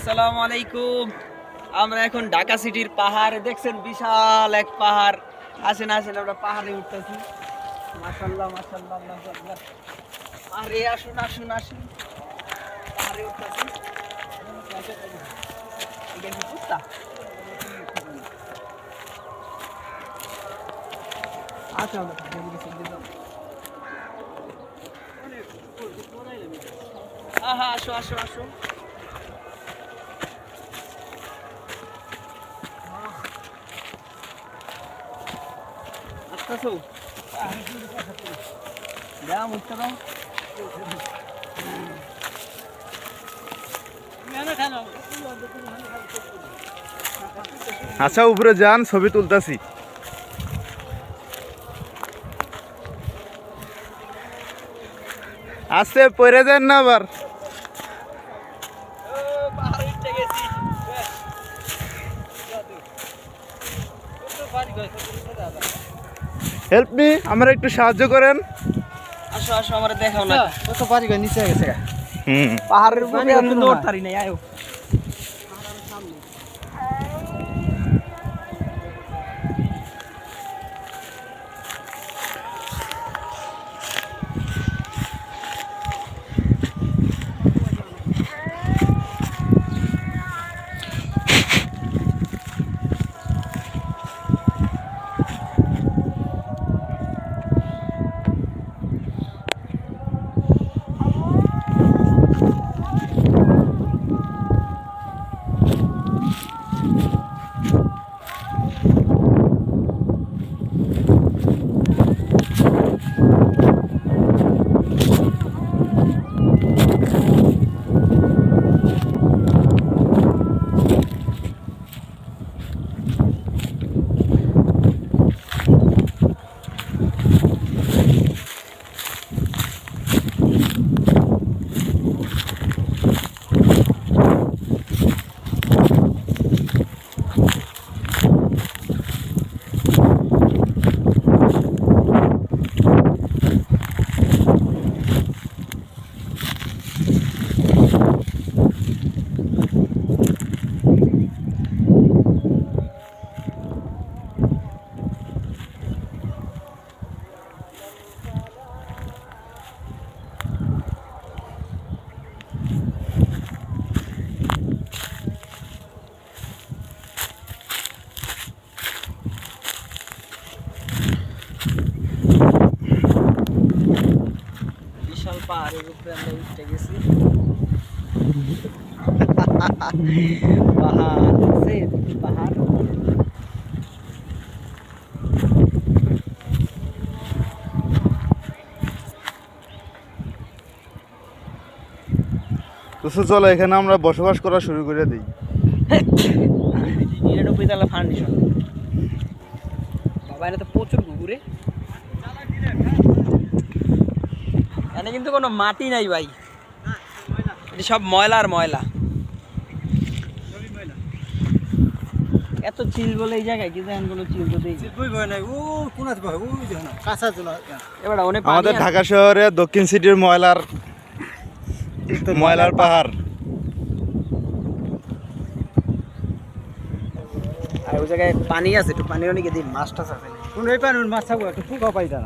আসসালামু আলাইকুম। আমরা এখন ঢাকা সিটির পাহাড়ে দেখছেন, বিশাল এক পাহাড়। আসেন আসেন, আমরা পাহাড়ে উঠতেছি। মাশাআল্লাহ মাশাআল্লাহ মাশাআল্লাহ। আরে আসুন আসুন আসুন, পাহাড়ে উঠতেছি। এটা কি কুত্তা? আচ্ছা আমরা পাহাড়ে উঠেছি। আহা আসো আসো আসো। আসতেছো? দাও মুখটা দাও। আচ্ছা, উপরে যান, ছবি তুলতাছি। আস্তে পড়ে যান না আবার। হেল্প মি, আমার একটু সাহায্য করেন। আসো আসো, আমার দেখাও না। কত পারি গো, নিচে গেছে গা। পাহাড়ের উপরে আমি দৌড়তারি নাই, আয়ো। বিশাল পাহাড়ের উপরে আমরা উঠে গেছি। পাহাড় দেখছেন? পাহাড়। তো চলো, এখানে আমরা বসবাস করা শুরু করে দিই। 99 তলা ফাউন্ডেশন। বাবা, এটা তো প্রচুর ঘুরে। এখানে কিন্তু কোনো মাটি নাই ভাই, এটা সব ময়লা আর ময়লা। এত চিল বলে এই জায়গায়, কিন্তু এখন কোনো চিল তো দেই এবার অনেক আমাদের ঢাকা শহরে দক্ষিণ সিটির ময়লার পাহাড়। আর ওই জায়গায় পানি আছে, একটু পানিও নিয়ে দিই, মাছ টাছ আছে। কোন এই পানি মাছ থাকবো, একটু ফুকা পাই না।